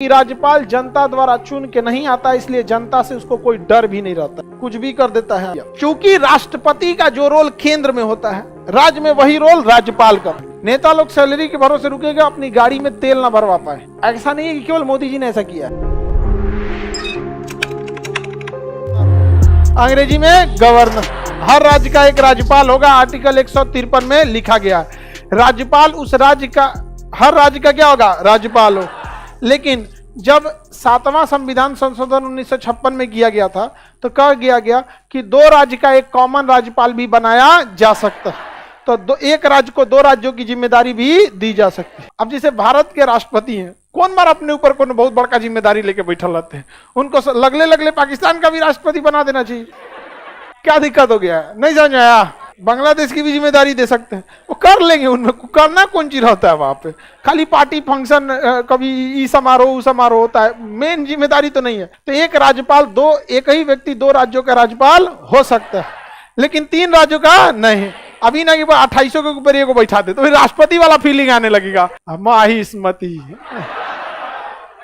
राज्यपाल जनता द्वारा चुन के नहीं आता, इसलिए जनता से उसको कोई डर भी नहीं रहता, कुछ भी कर देता है। क्योंकि राष्ट्रपति का जो रोल केंद्र में होता है, राज्य में वही रोल राज्यपाल का। नेता लोग सैलरी के भरोसे रुकेगा, अपनी गाड़ी में तेल ना भरवा पाए। ऐसा नहीं है कि केवल मोदी जी ने ऐसा किया। अंग्रेजी में गवर्नर, हर राज्य का एक राज्यपाल होगा। आर्टिकल 153 में लिखा गया है राज्यपाल उस राज्य का, हर राज्य का क्या होगा, राज्यपाल हो। लेकिन जब 7वां संविधान संशोधन 1956 में किया गया था तो कहा गया कि दो राज्य का एक कॉमन राज्यपाल भी बनाया जा सकता है, तो एक राज्य को दो राज्यों की जिम्मेदारी भी दी जा सकती है। अब जैसे भारत के राष्ट्रपति हैं, कौन बार अपने ऊपर कोई बहुत बड़का जिम्मेदारी लेके बैठा रहते हैं, उनको लगले पाकिस्तान का भी राष्ट्रपति बना देना चाहिए। क्या दिक्कत हो गया है, नहीं समझ आया। बांग्लादेश की भी जिम्मेदारी दे सकते हैं, वो कर लेंगे। उनमें करना कौन चीज होता है वहां पे, खाली पार्टी फंक्शन, कभी ई समारोह उ समारोह होता है, मेन जिम्मेदारी तो नहीं है। तो एक राज्यपाल, एक ही व्यक्ति दो राज्यों का राज्यपाल हो सकता है, लेकिन 3 राज्यों का नहीं। अभी ना कि 2800 के ऊपर एक बैठा दे तो फिर राष्ट्रपति वाला फीलिंग आने लगेगा, माहिस्मती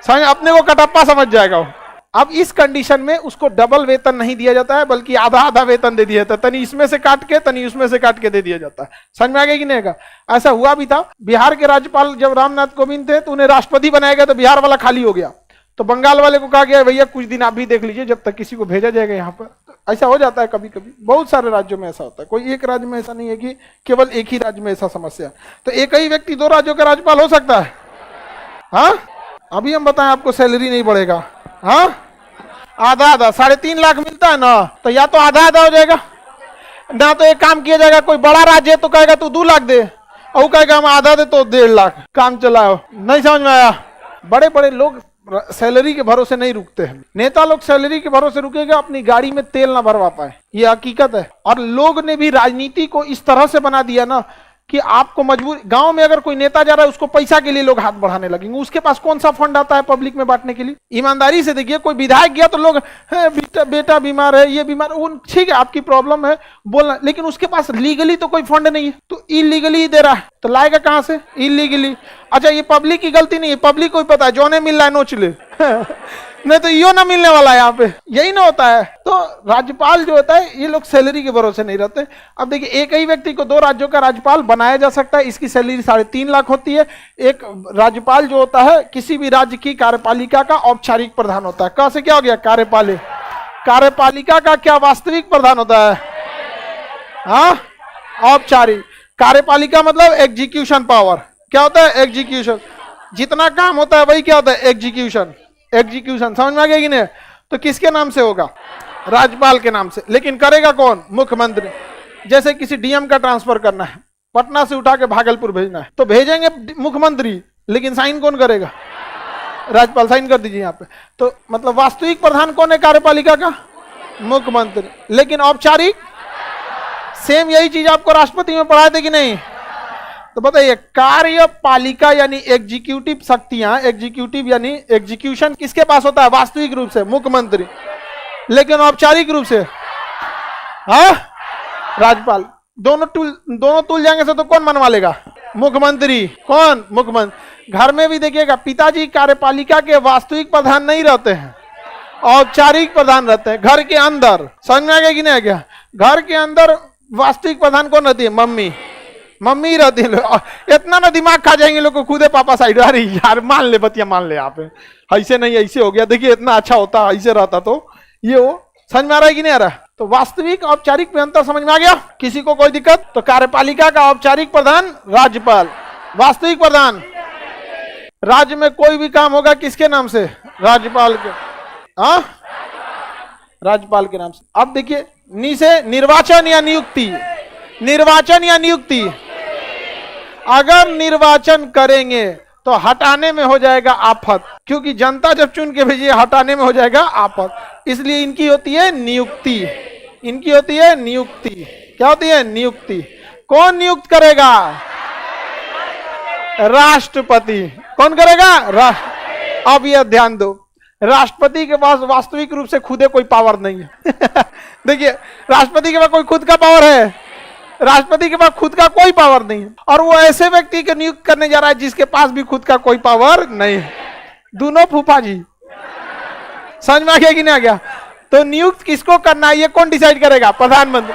समझ, अपने को कटप्पा समझ जाएगा वो। अब इस कंडीशन में उसको डबल वेतन नहीं दिया जाता है, बल्कि आधा आधा वेतन दे दिया जाता है। तनी इसमें से काट के, तनी उसमें से काट के दे दिया जाता है। समझ में आ गया कि नहीं? ऐसा हुआ भी था। बिहार के राज्यपाल जब रामनाथ कोविंद थे तो उन्हें राष्ट्रपति बनाया गया, तो बिहार वाला खाली हो गया। तो बंगाल वाले को कहा गया भैया कुछ दिन आप भी देख लीजिए जब तक किसी को भेजा जाएगा यहाँ पर। तो ऐसा हो जाता है कभी कभी, बहुत सारे राज्यों में ऐसा होता है। कोई एक राज्य में ऐसा नहीं है कि केवल एक ही राज्य में ऐसा समस्या। तो एक ही व्यक्ति 2 राज्यों का राज्यपाल हो सकता है। हाँ, अभी हम बताएं आपको सैलरी नहीं बढ़ेगा। हाँ, आधा आधा 3.5 लाख मिलता है ना, तो या तो आधा आधा हो जाएगा ना, तो एक काम किया जाएगा। कोई बड़ा राज्य है तो कहेगा तू 2 लाख दे, और कहेगा हम आधा दे तो 1.5 लाख, काम चलाओ। नहीं समझ में आया? बड़े बड़े लोग सैलरी के भरोसे नहीं रुकते हैं। नेता लोग सैलरी के भरोसे रुकेगा, अपनी गाड़ी में तेल ना भरवा पाए, ये हकीकत है। और लोग ने भी राजनीति को इस तरह से बना दिया ना कि आपको मजबूर, गांव में अगर कोई नेता जा रहा है उसको पैसा के लिए लोग हाथ बढ़ाने लगेंगे। उसके पास कौन सा फंड आता है पब्लिक में बांटने के लिए? ईमानदारी से देखिए, कोई विधायक गया तो लोग बेटा बीमार है, ये बीमार, ठीक है आपकी प्रॉब्लम है बोलना, लेकिन उसके पास लीगली तो कोई फंड नहीं है, तो इलीगली ही दे रहा है, तो लाएगा कहां से? इलीगली। अच्छा, ये पब्लिक की गलती नहीं है, पब्लिक को ही पता है जो ने मिल रहा है नोच ले नहीं तो यो ना मिलने वाला है, यहाँ पे यही ना होता है। तो राज्यपाल जो होता है, ये लोग सैलरी के भरोसे नहीं रहते। अब देखिए, एक ही व्यक्ति को 2 राज्यों का राज्यपाल बनाया जा सकता है, इसकी सैलरी 3.5 लाख होती है। एक राज्यपाल जो होता है किसी भी राज्य की कार्यपालिका का औपचारिक प्रधान होता है। कहां से क्या हो गया? कार्यपालिका का क्या वास्तविक प्रधान होता है? हाँ, औपचारिक। कार्यपालिका मतलब एग्जीक्यूशन पावर। क्या होता है? एग्जीक्यूशन। जितना काम होता है वही क्या होता है? एग्जीक्यूशन। समझ में आ गया कि नहीं? तो किसके नाम से होगा? राज्यपाल के नाम से। लेकिन करेगा कौन? मुख्यमंत्री। जैसे किसी डीएम का ट्रांसफर करना है, पटना से उठा के भागलपुर भेजना है, तो भेजेंगे मुख्यमंत्री, लेकिन साइन कौन करेगा? राज्यपाल। साइन कर दीजिए यहाँ पे। तो मतलब वास्तविक प्रधान कौन है कार्यपालिका का? मुख्यमंत्री। लेकिन औपचारिक सेम यही चीज आपको राष्ट्रपति में पढ़ाए थे कि नहीं? तो बताइए, कार्यपालिका यानी एग्जीक्यूटिव शक्तियां, एग्जीक्यूटिव यानी एग्जीक्यूशन किसके पास होता है? वास्तविक रूप से मुख्यमंत्री। लेकिन औपचारिक रूप से हाँ, राज्यपाल। दोनों तुल जाएंगे से तो कौन मनवा लेगा? मुख्यमंत्री। कौन? मुख्यमंत्री। घर में भी देखिएगा, पिताजी कार्यपालिका के वास्तविक प्रधान नहीं रहते हैं, औपचारिक प्रधान रहते हैं। घर के अंदर समझ में आ गया कि नहीं आ गया? घर के अंदर वास्तविक प्रधान कौन रहती है? मम्मी रहती है। इतना ना दिमाग खा जाएंगे लोग को, खुदे पापा साइड। अरे यार मान ले, बतिया मान ले, आप ऐसे नहीं ऐसे हो गया, देखिए इतना अच्छा होता, ऐसे रहता तो ये वो। समझ में आ रहा है कि नहीं आ रहा? तो वास्तविक औपचारिक में अंतर समझ में आ गया? किसी को कोई दिक्कत? तो कार्यपालिका का औपचारिक प्रधान राज्यपाल, वास्तविक प्रधान। राज्य में कोई भी काम होगा किसके नाम से? राज्यपाल के। हाँ, राज्यपाल के नाम से। अब देखिए, नीचे निर्वाचन या नियुक्ति। निर्वाचन या नियुक्ति, अगर निर्वाचन करेंगे तो हटाने में हो जाएगा आफत, क्योंकि जनता जब चुन के भेजिए, हटाने में हो जाएगा आफत। इसलिए इनकी होती है नियुक्ति। इनकी होती है नियुक्ति। क्या होती है? नियुक्ति। कौन नियुक्त करेगा? राष्ट्रपति। कौन करेगा? राष्ट्र। अब यह ध्यान दो, राष्ट्रपति के पास वास्तविक रूप से खुदे कोई पावर नहीं है देखिए, राष्ट्रपति के पास कोई खुद का पावर है? राष्ट्रपति के पास खुद का कोई पावर नहीं है, और वो ऐसे व्यक्ति को नियुक्त करने जा रहा है जिसके पास भी खुद का कोई पावर नहीं है। दोनों फूफा जी। समझ में आ गया कि नहीं आ गया? तो नियुक्त किसको करना है ये कौन डिसाइड करेगा? प्रधानमंत्री।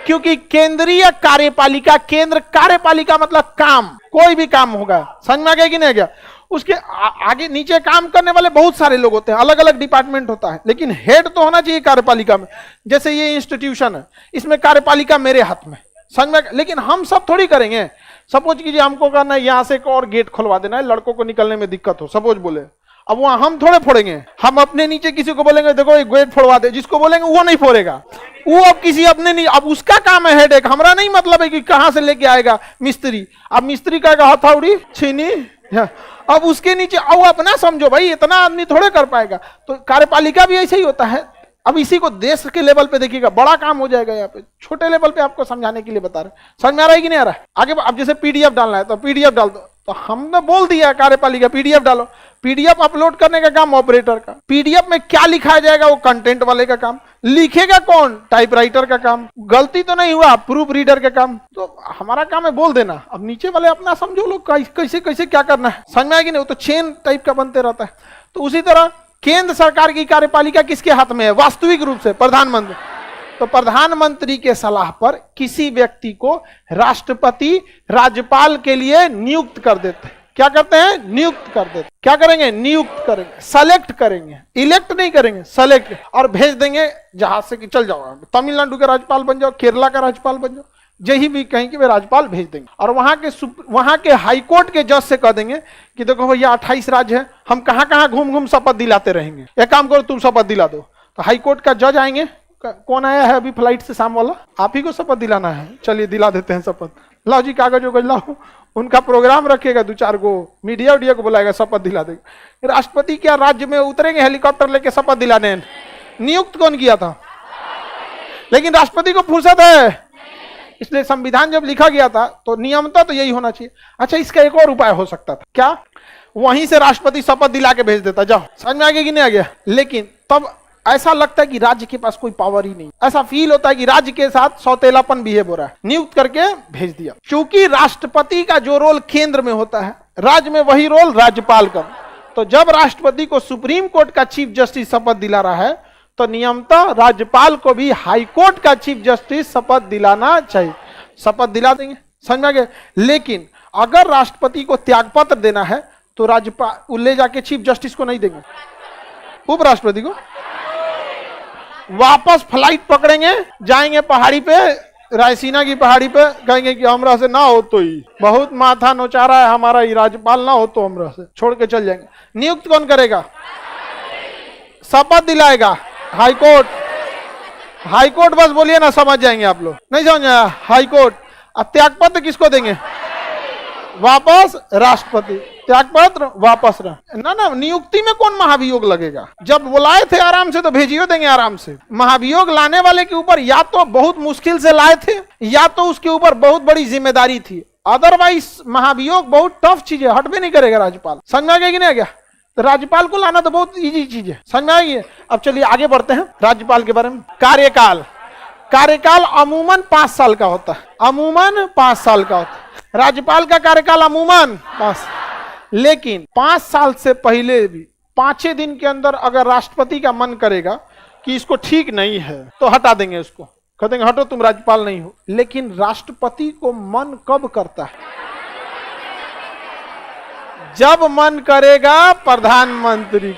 क्योंकि केंद्रीय कार्यपालिका, केंद्र कार्यपालिका मतलब काम, कोई भी काम होगा। समझ में आ गया कि नहीं आ गया? उसके आगे नीचे काम करने वाले बहुत सारे लोग होते हैं, अलग अलग डिपार्टमेंट होता है, लेकिन हेड तो होना चाहिए कार्यपालिका में। जैसे ये इंस्टीट्यूशन है, इसमें कार्यपालिका मेरे हाथ में, समझ में? लेकिन हम सब थोड़ी करेंगे। सपोज कीजिए हमको करना है यहाँ से एक और गेट खुलवा देना है, लड़कों को निकलने में दिक्कत हो, सपोज बोले, अब वहां हम थोड़े फोड़ेंगे। हम अपने नीचे किसी को बोलेंगे देखो एक गेट फोड़वा दे, जिसको बोलेंगे वो नहीं फोड़ेगा, वो अब किसी अपने नहीं, अब उसका काम है हेडेक। हमारा नहीं मतलब है कि कहां से लेके आएगा मिस्त्री। अब मिस्त्री कहेगा हथौड़ी छीनी, अब उसके नीचे अब अपना समझो भाई, इतना आदमी थोड़े कर पाएगा। तो कार्यपालिका भी ऐसे ही होता है। अब इसी को देश के लेवल पे देखिएगा, बड़ा काम हो जाएगा। यहाँ पे छोटे लेवल पे आपको समझाने के लिए बता रहे, समझ में आ रहा है कि नहीं आ रहा है? आगे अब जैसे पीडीएफ डालना है तो पीडीएफ डाल दो, तो हमने बोल दिया कार्यपालिका पीडीएफ डालो। पीडीएफ अपलोड करने का काम ऑपरेटर का, पीडीएफ में क्या लिखा जाएगा वो कंटेंट वाले का काम, लिखेगा कौन? टाइपराइटर का काम, गलती तो नहीं हुआ प्रूफ रीडर का काम। तो हमारा काम है बोल देना, अब नीचे वाले अपना समझो लोग कैसे कैसे क्या करना है, समझ में आएगी नहीं? वो तो चेन टाइप का बनते रहता है। तो उसी तरह केंद्र सरकार की कार्यपालिका किसके हाथ में है? वास्तविक रूप से प्रधानमंत्री। तो प्रधानमंत्री के सलाह पर किसी व्यक्ति को राष्ट्रपति राज्यपाल के लिए नियुक्त कर देते हैं। क्या करते हैं? नियुक्त कर देते। क्या करेंगे? नियुक्त करेंगे, सेलेक्ट करेंगे, इलेक्ट नहीं करेंगे, सेलेक्ट, और भेज देंगे जहाज से कि चल जाओ तमिलनाडु का राज्यपाल बन जाओ, केरला का राज्यपाल बन जाओ, यही भी कहीं कि वे राज्यपाल भेज देंगे। और वहां के हाईकोर्ट के जज से कह देंगे कि देखो भैया 28 राज्य है, हम कहां कहां घूम घूम शपथ दिलाते रहेंगे, एक काम करो तुम शपथ दिला दो। तो हाईकोर्ट का जज आएंगे, कौन आया है अभी फ्लाइट से शाम वाला? आप ही को शपथ दिलाना है, चलिए दिला देते हैं शपथ। लाओ जी कागज वगज लाओ। उनका प्रोग्राम रखेगा, 2-4 गो मीडिया उडिया को बुलाएगा, शपथ दिला देगा। राष्ट्रपति क्या राज्य में उतरेंगे हेलीकॉप्टर लेके शपथ दिलाने? नियुक्त कौन किया था? लेकिन राष्ट्रपति को फुर्सत है, इसलिए संविधान जब लिखा गया था तो नियमता तो यही होना चाहिए। अच्छा, इसका एक और उपाय हो सकता था, क्या? वहीं से राष्ट्रपति शपथ दिला के भेज देता, जाओ। समझ में आ गया कि नहीं आ गया? लेकिन तब ऐसा लगता है कि राज्य के पास कोई पावर ही नहीं, ऐसा फील होता है कि राज्य के साथ सौतेलापन बिहेव हो रहा है। नियुक्त करके भेज दिया। क्योंकि राष्ट्रपति का जो रोल केंद्र में होता है, राज्य में वही रोल राज्यपाल का। तो जब राष्ट्रपति को सुप्रीम कोर्ट का चीफ जस्टिस शपथ दिला रहा है, तो नियमतः राज्यपाल को भी हाई कोर्ट का चीफ जस्टिस शपथ दिलाना चाहिए। शपथ दिला देंगे, समझ में आ गया? लेकिन अगर राष्ट्रपति को त्यागपत्र देना है तो राज्यपाल ले जाके चीफ जस्टिस को नहीं देंगे, उपराष्ट्रपति को। वापस फ्लाइट पकड़ेंगे, जाएंगे पहाड़ी पे, रायसीना की पहाड़ी पे, कहेंगे कि हमरा से ना हो तो ही बहुत माथा नोचारा है हमारा, ही राज्यपाल ना हो तो हमरा से छोड़ के चल जाएंगे। नियुक्त कौन करेगा? शपथ दिलाएगा हाईकोर्ट। हाईकोर्ट बस बोलिए ना, समझ जाएंगे आप लोग। नहीं समझ आया? हाईकोर्ट। अब त्यागपत्र किसको देंगे? वापस राष्ट्रपति। त्यागपत्र वापस ना नियुक्ति में कौन महाभियोग लगेगा? जब बुलाए थे आराम से तो भेजियो देंगे आराम से। महाभियोग लाने वाले के ऊपर या तो बहुत मुश्किल से लाए थे, या तो उसके ऊपर बहुत बड़ी जिम्मेदारी थी। अदरवाइज महाभियोग बहुत टफ चीज है, हटबे नहीं करेगा राज्यपाल। समझ में आ गया कि नहीं आ गया? तो राज्यपाल को लाना तो बहुत इजी चीज है, समझ में आई है? अब चलिए आगे बढ़ते हैं राज्यपाल के बारे में। कार्यकाल। कार्यकाल अमूमन 5 साल का होता है, अमूमन 5 साल का होता है। राज्यपाल का कार्यकाल अमूमन 5, लेकिन 5 साल से पहले भी 5 दिन के अंदर अगर राष्ट्रपति का मन करेगा कि इसको ठीक नहीं है तो हटा देंगे उसको, कह देंगे हटो तुम राज्यपाल नहीं हो। लेकिन राष्ट्रपति को मन कब करता है? जब मन करेगा प्रधानमंत्री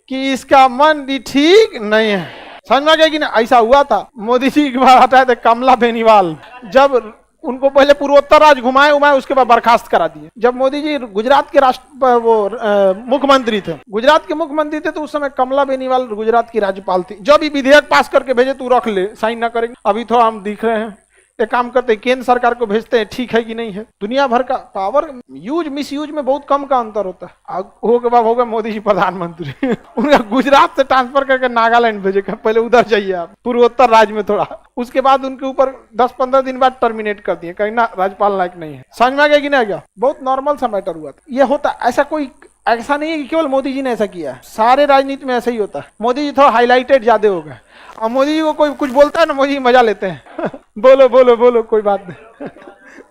कि इसका मन भी ठीक नहीं है। समझ में आ गया कि ना? ऐसा हुआ था, मोदी जी एक बार हटाए थे कमला बेनीवाल, जब उनको पहले पूर्वोत्तर राज्य घुमाए उसके बाद बर्खास्त करा दिए। जब मोदी जी गुजरात के मुख्यमंत्री थे, गुजरात के मुख्यमंत्री थे, तो उस समय कमला बेनीवाल गुजरात की राज्यपाल थी। जब भी विधेयक पास करके भेजे तू रख ले, साइन ना करेंगे। अभी तो हम दिख रहे हैं, एक काम करते हैं केंद्र सरकार को भेजते हैं, ठीक है कि नहीं है। दुनिया भर का पावर यूज मिस यूज में बहुत कम का अंतर होता है। होगा बाद होगा मोदी जी प्रधानमंत्री उनका गुजरात से ट्रांसफर करके नागालैंड भेजेगा, पहले उधर जाइए आप पूर्वोत्तर राज्य में थोड़ा, उसके बाद उनके ऊपर 10-15 दिन बाद टर्मिनेट कर दिए, कहीं ना राज्यपाल लायक नहीं है। समझ में आ गया कि नहीं आ गया? बहुत नॉर्मल सा मैटर हुआ था। ये होता, ऐसा नहीं है कि केवल मोदी जी ने ऐसा किया है, सारे राजनीति में ऐसा ही होता है। मोदी जी थोड़ा हाईलाइटेड ज्यादा हो गए, और मोदी जी को कोई कुछ बोलता है ना, मोदी जी मजा लेते हैं बोलो बोलो बोलो कोई बात नहीं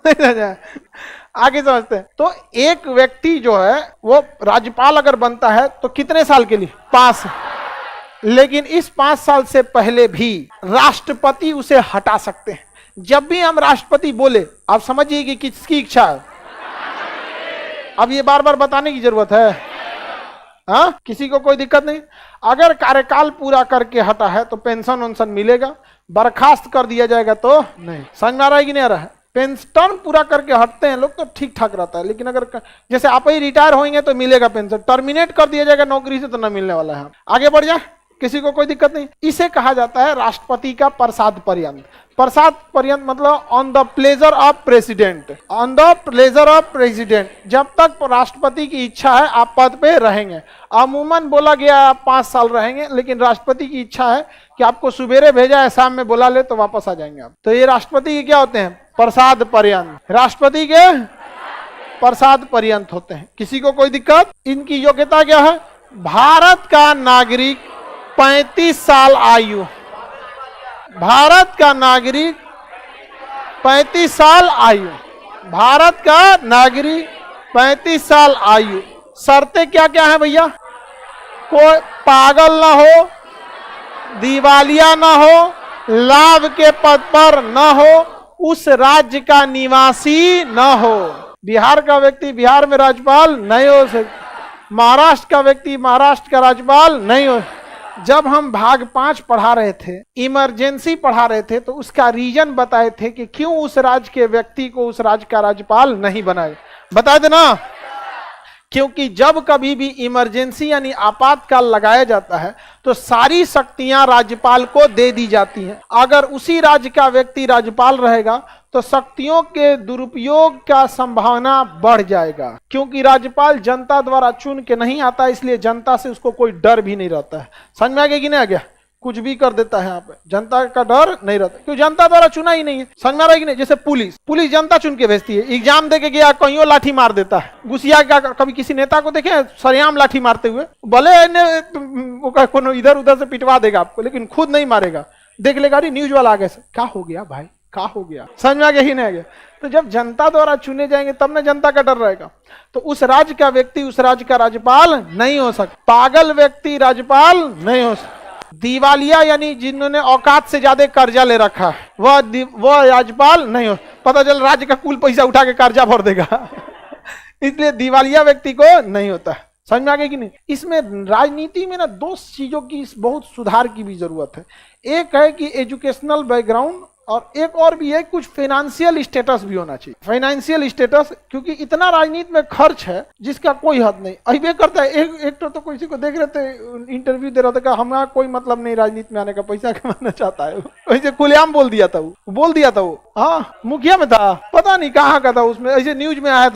आगे समझते हैं। तो एक व्यक्ति जो है वो राज्यपाल अगर बनता है तो कितने साल के लिए? 5। लेकिन इस 5 साल से पहले भी राष्ट्रपति उसे हटा सकते हैं। जब भी हम राष्ट्रपति बोले, आप समझिए कि किसकी इच्छा है। अब ये बार बार बताने की जरूरत है? हाँ, किसी को कोई दिक्कत नहीं। अगर कार्यकाल पूरा करके हटा है तो पेंशन वेंशन मिलेगा, बर्खास्त कर दिया जाएगा तो नहीं। समझ में आ रहा है कि नहीं आ रहा है? पेंशन पूरा करके हटते हैं लोग तो ठीक ठाक रहता है, लेकिन अगर जैसे आप ही रिटायर होंगे तो मिलेगा पेंशन, टर्मिनेट कर दिया जाएगा नौकरी से तो न मिलने वाला है। आगे बढ़ जाए, किसी को कोई दिक्कत नहीं। इसे कहा जाता है राष्ट्रपति का प्रसाद पर्यंत। प्रसाद पर्यंत मतलब on the pleasure of president, on the pleasure of president. जब तक राष्ट्रपति की इच्छा है आप पद पे रहेंगे। अमूमन बोला गया आप 5 साल रहेंगे, लेकिन राष्ट्रपति की इच्छा है कि आपको सुबेरे भेजा है शाम में बुला ले तो वापस आ जाएंगे आप। तो ये राष्ट्रपति के क्या होते हैं? प्रसाद पर्यंत। राष्ट्रपति के प्रसाद पर्यंत होते हैं। किसी को कोई दिक्कत? इनकी योग्यता क्या है? भारत का नागरिक 35 साल आयु, भारत का नागरिक 35 साल आयु, भारत का नागरिक 35 साल आयु। शर्तें क्या क्या है भैया? कोई पागल ना हो, दिवालिया ना हो, लाभ के पद पर ना हो, उस राज्य का निवासी ना हो। बिहार का व्यक्ति बिहार में राज्यपाल नहीं हो सकता, महाराष्ट्र का व्यक्ति महाराष्ट्र का राज्यपाल नहीं हो। जब हम भाग 5 पढ़ा रहे थे, इमरजेंसी पढ़ा रहे थे, तो उसका रीजन बताए थे कि क्यों उस राज्य के व्यक्ति को उस राज्य का राज्यपाल नहीं बनाए। बताए थे ना? क्योंकि जब कभी भी इमरजेंसी यानी आपातकाल लगाया जाता है तो सारी शक्तियां राज्यपाल को दे दी जाती हैं। अगर उसी राज्य का व्यक्ति राज्यपाल रहेगा तो शक्तियों के दुरुपयोग का संभावना बढ़ जाएगा, क्योंकि राज्यपाल जनता द्वारा चुन के नहीं आता, इसलिए जनता से उसको कोई डर भी नहीं रहता है। समझ में आ गया कि नहीं आ गया? कुछ भी कर देता है यहाँ पे, जनता का डर नहीं रहता, क्योंकि जनता द्वारा चुना ही नहीं है। समझ में आ रहा है कि नहीं? जैसे पुलिस जनता चुन के भेजती है, एग्जाम दे के गया कहीं लाठी मार देता है, घुसिया का। कभी किसी नेता को देखे सरेआम लाठी मारते हुए? भले कोनो इधर उधर से पिटवा देगा आपको, लेकिन खुद नहीं मारेगा। देख लेगा अरे न्यूज वाला आगे से, क्या हो गया भाई, क्या हो गया? समझ में आ गया ही नहीं आ गया? तो जब जनता द्वारा चुने जाएंगे तब ना जनता का डर रहेगा। तो उस राज्य का व्यक्ति उस राज्य का राज्यपाल नहीं हो सकता, पागल व्यक्ति राज्यपाल नहीं हो सकता। दिवालिया यानी जिन्होंने औकात से ज्यादा कर्जा ले रखा है वह राज्यपाल नहीं हो। पता चल राज्य का कुल पैसा उठा के कर्जा भर देगा इसलिए दिवालिया व्यक्ति को नहीं होता है। समझ में आ गया कि नहीं? इसमें राजनीति में ना 2 चीजों की बहुत सुधार की भी जरूरत है। एक है कि एजुकेशनल बैकग्राउंड, और एक और भी है कुछ फाइनेंशियल स्टेटस भी होना चाहिए। फाइनेंशियल स्टेटस, क्योंकि इतना राजनीति में खर्च है जिसका कोई हद नहीं। अभी करता है एक तो किसी को देख रहे थे इंटरव्यू दे रहा था, कहा हमारा कोई मतलब नहीं राजनीति में आने का, पैसा कमाना चाहता है। वैसे खुलेआम बोल दिया था वो। हाँ, मुखिया में था, पता नहीं कहाँ का था, उसमें ऐसे न्यूज में आया था।